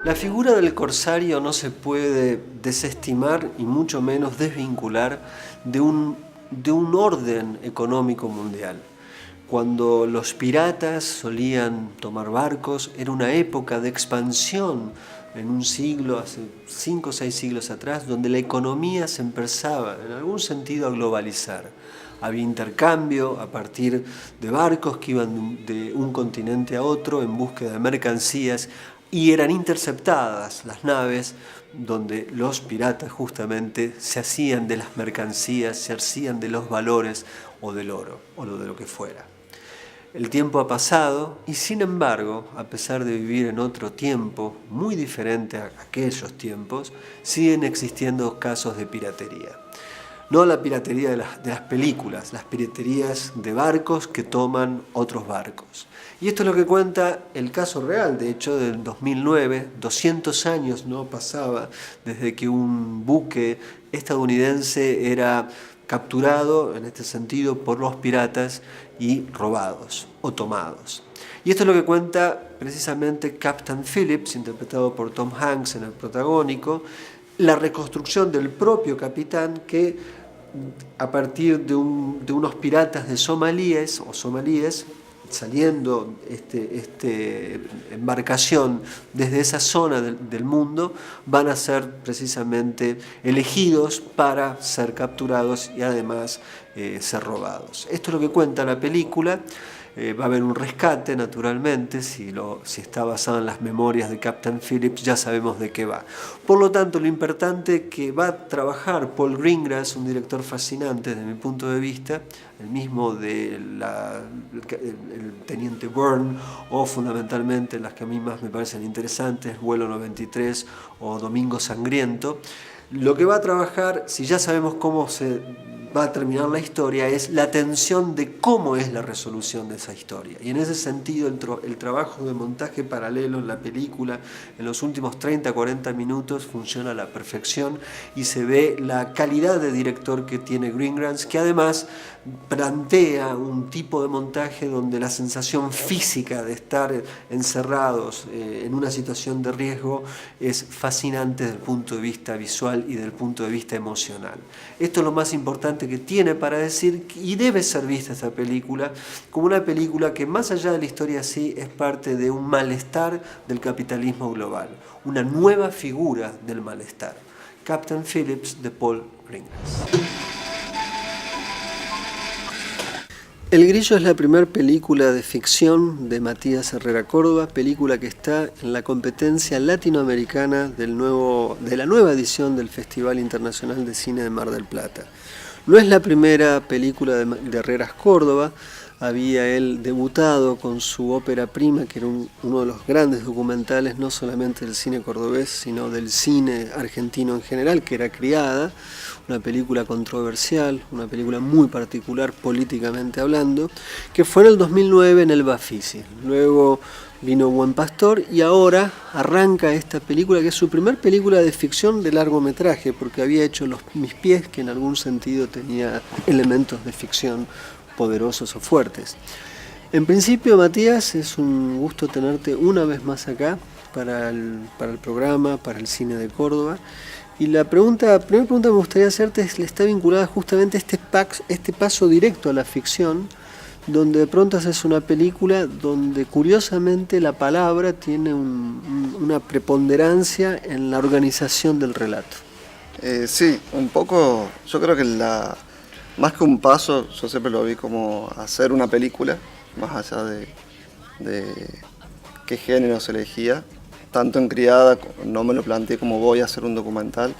La figura del corsario no se puede desestimar y mucho menos desvincular de un orden económico mundial. Cuando los piratas solían tomar barcos, era una época de expansión en un siglo, hace 5 o 6 siglos atrás, donde la economía se empezaba en algún sentido a globalizar. Había intercambio a partir de barcos que iban de un continente a otro en búsqueda de mercancías y eran interceptadas las naves donde los piratas justamente se hacían de las mercancías, se hacían de los valores o del oro o de lo que fuera. El tiempo ha pasado y sin embargo, a pesar de vivir en otro tiempo muy diferente a aquellos tiempos, siguen existiendo casos de piratería. No la piratería de las películas, las piraterías de barcos que toman otros barcos. Y esto es lo que cuenta el caso real, de hecho, del 2009, 200 años no pasaba desde que un buque estadounidense era capturado, en este sentido, por los piratas y robados o tomados. Y esto es lo que cuenta precisamente Captain Phillips, interpretado por Tom Hanks en el protagónico, la reconstrucción del propio capitán que a partir de unos piratas de somalíes saliendo embarcación desde esa zona del mundo, van a ser precisamente elegidos para ser capturados y además ser robados. Esto es lo que cuenta la película. Va a haber un rescate, naturalmente, si está basado en las memorias de Captain Phillips, ya sabemos de qué va. Por lo tanto, lo importante que va a trabajar Paul Greengrass, un director fascinante desde mi punto de vista, el mismo de el Teniente Byrne, o fundamentalmente las que a mí más me parecen interesantes, Vuelo 93 o Domingo Sangriento. Lo que va a trabajar, si ya sabemos cómo se va a terminar la historia, es la tensión de cómo es la resolución de esa historia. Y en ese sentido el trabajo de montaje paralelo en la película, en los últimos 30-40 minutos, funciona a la perfección y se ve la calidad de director que tiene Greengrass, que además plantea un tipo de montaje donde la sensación física de estar encerrados en una situación de riesgo es fascinante desde el punto de vista visual y del punto de vista emocional. Esto es lo más importante que tiene para decir, y debe ser vista esta película como una película que más allá de la historia sí es parte de un malestar del capitalismo global, una nueva figura del malestar. Captain Phillips de Paul Greengrass. El Grillo es la primera película de ficción de Matías Herrera Córdoba, película que está en la competencia latinoamericana de la nueva edición del Festival Internacional de Cine de Mar del Plata. No es la primera película de Herreras Córdoba, había él debutado con su ópera prima, que era uno de los grandes documentales, no solamente del cine cordobés, sino del cine argentino en general, que era Criada, una película controversial, una película muy particular políticamente hablando, que fue en el 2009 en el Bafisi. Luego vino Buen Pastor y ahora arranca esta película, que es su primer película de ficción de largometraje, porque había hecho Mis pies, que en algún sentido tenía elementos de ficción poderosos o fuertes. En principio, Matías, es un gusto tenerte una vez más acá para el programa, para el cine de Córdoba. Y la primera pregunta que me gustaría hacerte está vinculada justamente a este paso directo a la ficción, donde de pronto haces una película donde curiosamente la palabra tiene una preponderancia en la organización del relato. Sí, un poco, yo creo que más que un paso, yo siempre lo vi como hacer una película, más allá de qué género se elegía. Tanto en Criada no me lo planteé como voy a hacer un documental,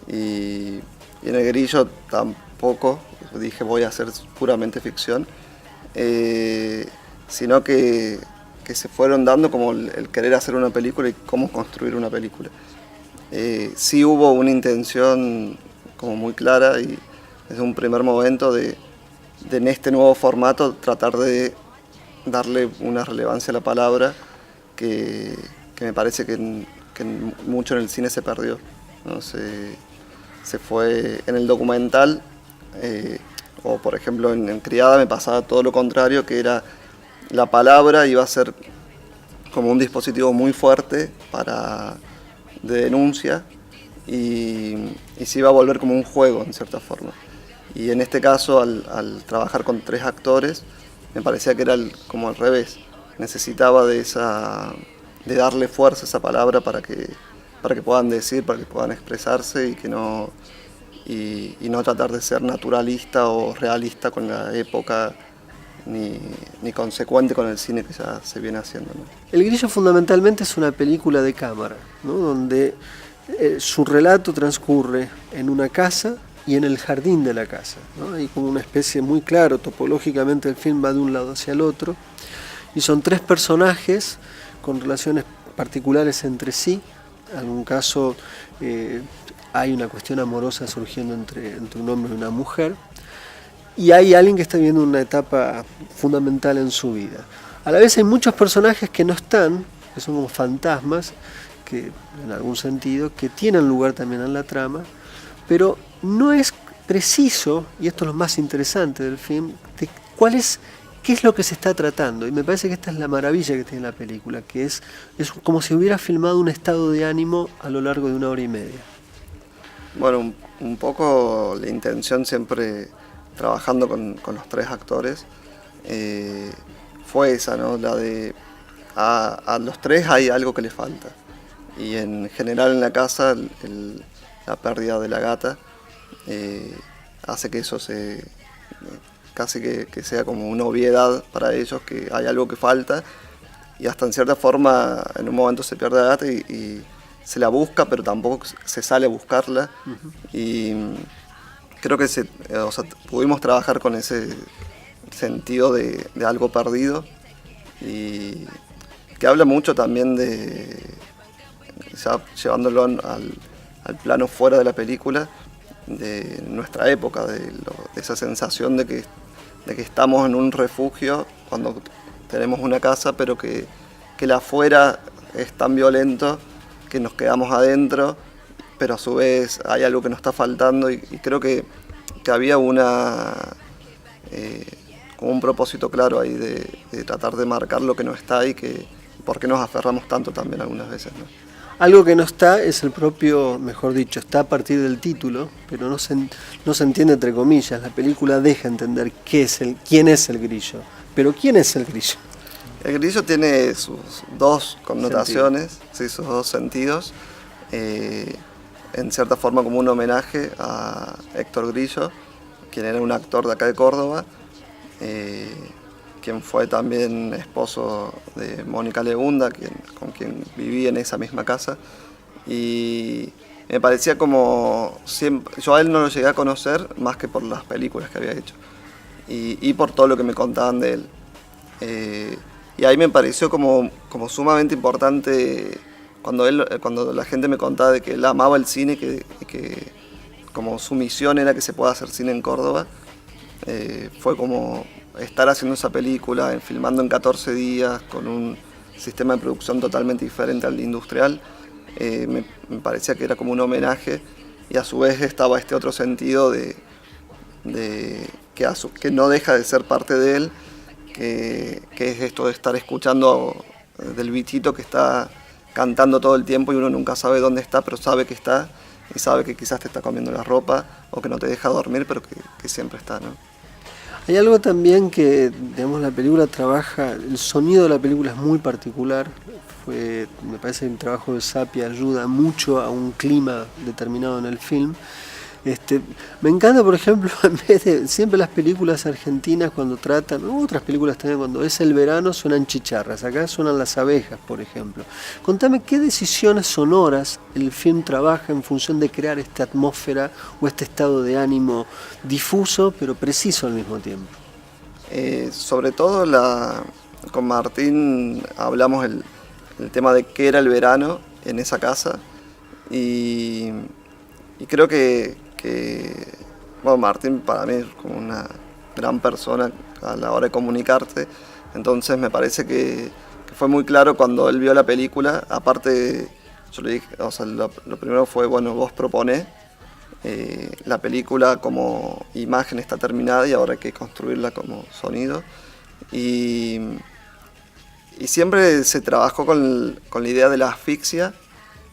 y en El Grillo tampoco dije voy a hacer puramente ficción, sino que se fueron dando como el querer hacer una película y cómo construir una película. Sí hubo una intención como muy clara y desde un primer momento de en este nuevo formato tratar de darle una relevancia a la palabra que me parece que mucho en el cine se perdió, ¿no? Se fue en el documental, o por ejemplo en Criada me pasaba todo lo contrario, que era la palabra iba a ser como un dispositivo muy fuerte de denuncia y se iba a volver como un juego en cierta forma. Y en este caso, al trabajar con 3 actores, me parecía que era como al revés. Necesitaba de darle fuerza a esa palabra para que puedan decir, para que puedan expresarse y no tratar de ser naturalista o realista con la época ni consecuente con el cine que ya se viene haciendo, ¿no? El Grillo fundamentalmente es una película de cámara, ¿no? Donde su relato transcurre en una casa y en el jardín de la casa, ¿no? Hay como una especie muy claro, topológicamente el film va de un lado hacia el otro, y son 3 personajes con relaciones particulares entre sí. En algún caso hay una cuestión amorosa surgiendo entre un hombre y una mujer, y hay alguien que está viviendo una etapa fundamental en su vida. A la vez hay muchos personajes que no están, que son como fantasmas, que en algún sentido, que tienen lugar también en la trama, pero no es preciso, y esto es lo más interesante del film, de qué es lo que se está tratando. Y me parece que esta es la maravilla que tiene la película, que es como si hubiera filmado un estado de ánimo a lo largo de 1 hora y media. Bueno, un poco la intención siempre, trabajando con los 3 actores, fue esa, ¿no? La de a los 3 hay algo que les falta. Y en general en la casa la pérdida de la gata hace que eso casi que sea como una obviedad para ellos, que hay algo que falta, y hasta en cierta forma en un momento se pierde la gata y se la busca, pero tampoco se sale a buscarla. Uh-huh. Y creo que pudimos trabajar con ese sentido de algo perdido, y que habla mucho también ya llevándolo al plano fuera de la película, de nuestra época, de esa sensación de que estamos en un refugio cuando tenemos una casa, pero que el afuera es tan violento que nos quedamos adentro, pero a su vez hay algo que nos está faltando, y creo que había como un propósito claro ahí de tratar de marcar lo que no está y por qué nos aferramos tanto también algunas veces, ¿no? Algo que no está es el propio, mejor dicho, está a partir del título, pero no se entiende entre comillas. La película deja entender quién es el grillo. Pero ¿quién es el grillo? El grillo tiene sus 2 connotaciones, sí, sus 2 sentidos. En cierta forma como un homenaje a Héctor Grillo, quien era un actor de acá de Córdoba, quien fue también esposo de Mónica Legunda, con quien viví en esa misma casa. Y me parecía como siempre, yo a él no lo llegué a conocer más que por las películas que había hecho y por todo lo que me contaban de él. Y ahí me pareció como sumamente importante cuando la gente me contaba de que él amaba el cine, que como su misión era que se pueda hacer cine en Córdoba. Fue como estar haciendo esa película, filmando en 14 días, con un sistema de producción totalmente diferente al industrial. Me parecía que era como un homenaje, y a su vez estaba este otro sentido de que no deja de ser parte de él, que es esto de estar escuchando del bichito que está cantando todo el tiempo y uno nunca sabe dónde está, pero sabe que está, y sabe que quizás te está comiendo la ropa o que no te deja dormir, pero que siempre está, ¿no? Hay algo también que, digamos, la película trabaja, el sonido de la película es muy particular. Me parece que el trabajo de Sappi ayuda mucho a un clima determinado en el film. Me encanta, por ejemplo, en vez de siempre las películas argentinas cuando tratan, otras películas también, cuando es el verano suenan chicharras, acá suenan las abejas, por ejemplo. Contame qué decisiones sonoras el film trabaja en función de crear esta atmósfera o este estado de ánimo difuso pero preciso al mismo tiempo. Sobre todo con Martín hablamos el tema de qué era el verano en esa casa, y creo que bueno, Martín para mí es como una gran persona a la hora de comunicarte, entonces me parece que fue muy claro cuando él vio la película. Aparte, yo le dije, o sea, lo primero fue, bueno, vos proponés, la película como imagen está terminada y ahora hay que construirla como sonido, y y siempre se trabajó con la idea de la asfixia,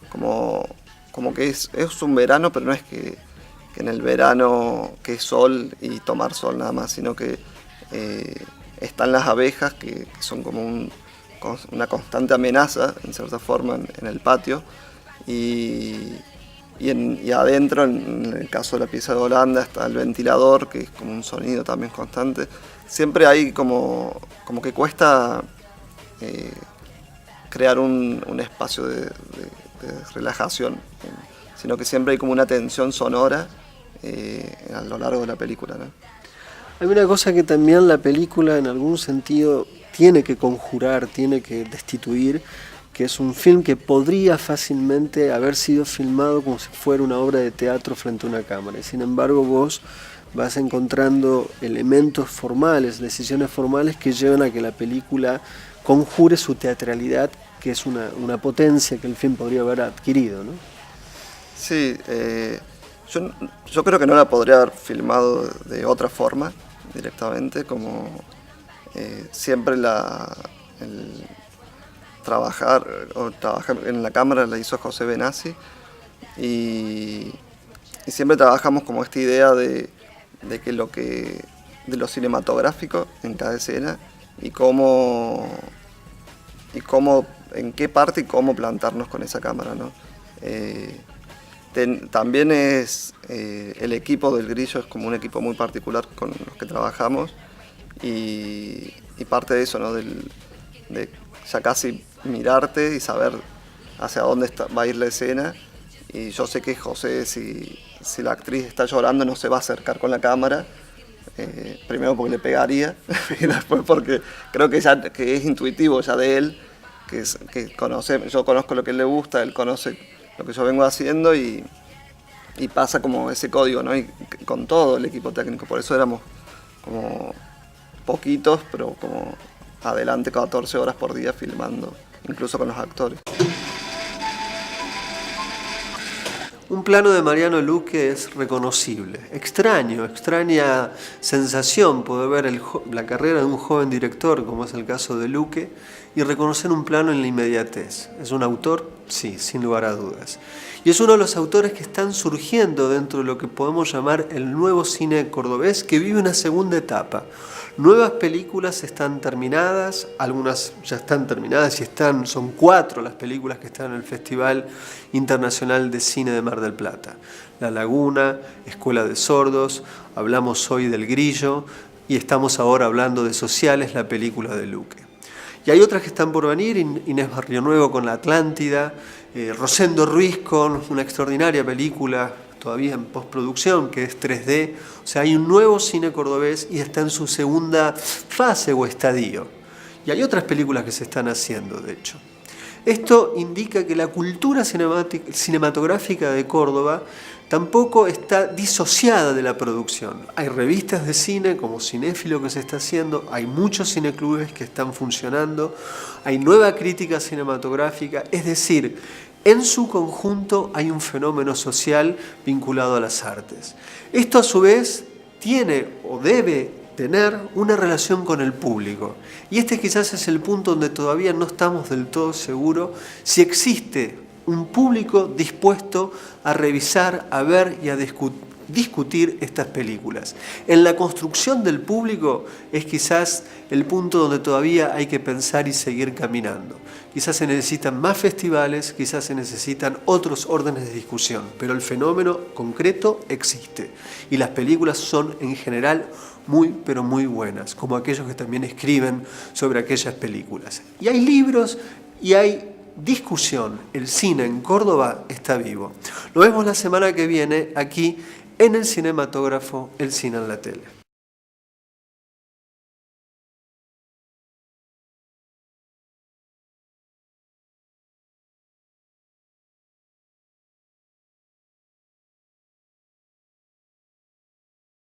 como que es un verano, pero no es que en el verano que es sol y tomar sol nada más, sino que están las abejas que son como una constante amenaza, en cierta forma, en el patio, y adentro, en el caso de la pieza de Holanda, está el ventilador, que es como un sonido también constante. Siempre hay como que cuesta crear un espacio de relajación, sino que siempre hay como una tensión sonora a lo largo de la película, ¿no? Hay una cosa que también la película en algún sentido tiene que conjurar, tiene que destituir, que es un film que podría fácilmente haber sido filmado como si fuera una obra de teatro frente a una cámara. Y sin embargo vos vas encontrando elementos formales, decisiones formales que llevan a que la película conjure su teatralidad, que es una potencia que el film podría haber adquirido, ¿no? Sí, yo creo que no la podría haber filmado de otra forma, directamente, como siempre trabajar en la cámara la hizo José Benassi, y siempre trabajamos como esta idea de lo cinematográfico en cada escena y en qué parte y cómo plantarnos con esa cámara, ¿no? También el equipo del Grillo es como un equipo muy particular con los que trabajamos, y parte de eso, ¿no? De ya casi mirarte y saber hacia dónde va a ir la escena. Y yo sé que José, si la actriz está llorando, no se va a acercar con la cámara, primero porque le pegaría y después porque creo que es intuitivo ya de él, yo conozco lo que a él le gusta, él conoce lo que yo vengo haciendo, y pasa como ese código, ¿no? Y con todo el equipo técnico, por eso éramos como poquitos, pero como adelante 14 horas por día filmando, incluso con los actores. Un plano de Mariano Luque es reconocible, extraña sensación poder ver la carrera de un joven director, como es el caso de Luque, y reconocer un plano en la inmediatez. ¿Es un autor? Sí, sin lugar a dudas. Y es uno de los autores que están surgiendo dentro de lo que podemos llamar el nuevo cine cordobés, que vive una segunda etapa. Nuevas películas están terminadas, algunas ya están terminadas y son 4 las películas que están en el Festival Internacional de Cine de Mar del Plata. La Laguna, Escuela de Sordos, hablamos hoy del Grillo y estamos ahora hablando de Sociales, la película de Luque. Y hay otras que están por venir, Inés Barrionuevo con La Atlántida, Rosendo Ruiz con una extraordinaria película todavía en postproducción, que es 3D. O sea, hay un nuevo cine cordobés y está en su segunda fase o estadio. Y hay otras películas que se están haciendo, de hecho. Esto indica que la cultura cinematográfica de Córdoba tampoco está disociada de la producción. Hay revistas de cine como Cinéfilo que se está haciendo, hay muchos cineclubes que están funcionando, hay nueva crítica cinematográfica, es decir, en su conjunto hay un fenómeno social vinculado a las artes. Esto a su vez tiene o debe tener una relación con el público. Y este quizás es el punto donde todavía no estamos del todo seguros si existe un público dispuesto a revisar, a ver y a discutir estas películas. En la construcción del público es quizás el punto donde todavía hay que pensar y seguir caminando. Quizás se necesitan más festivales, quizás se necesitan otros órdenes de discusión, pero el fenómeno concreto existe y las películas son en general muy, pero muy buenas, como aquellos que también escriben sobre aquellas películas. Y hay libros y hay discusión. El cine en Córdoba está vivo. Lo vemos la semana que viene aquí en El Cinematógrafo, el cine en la tele.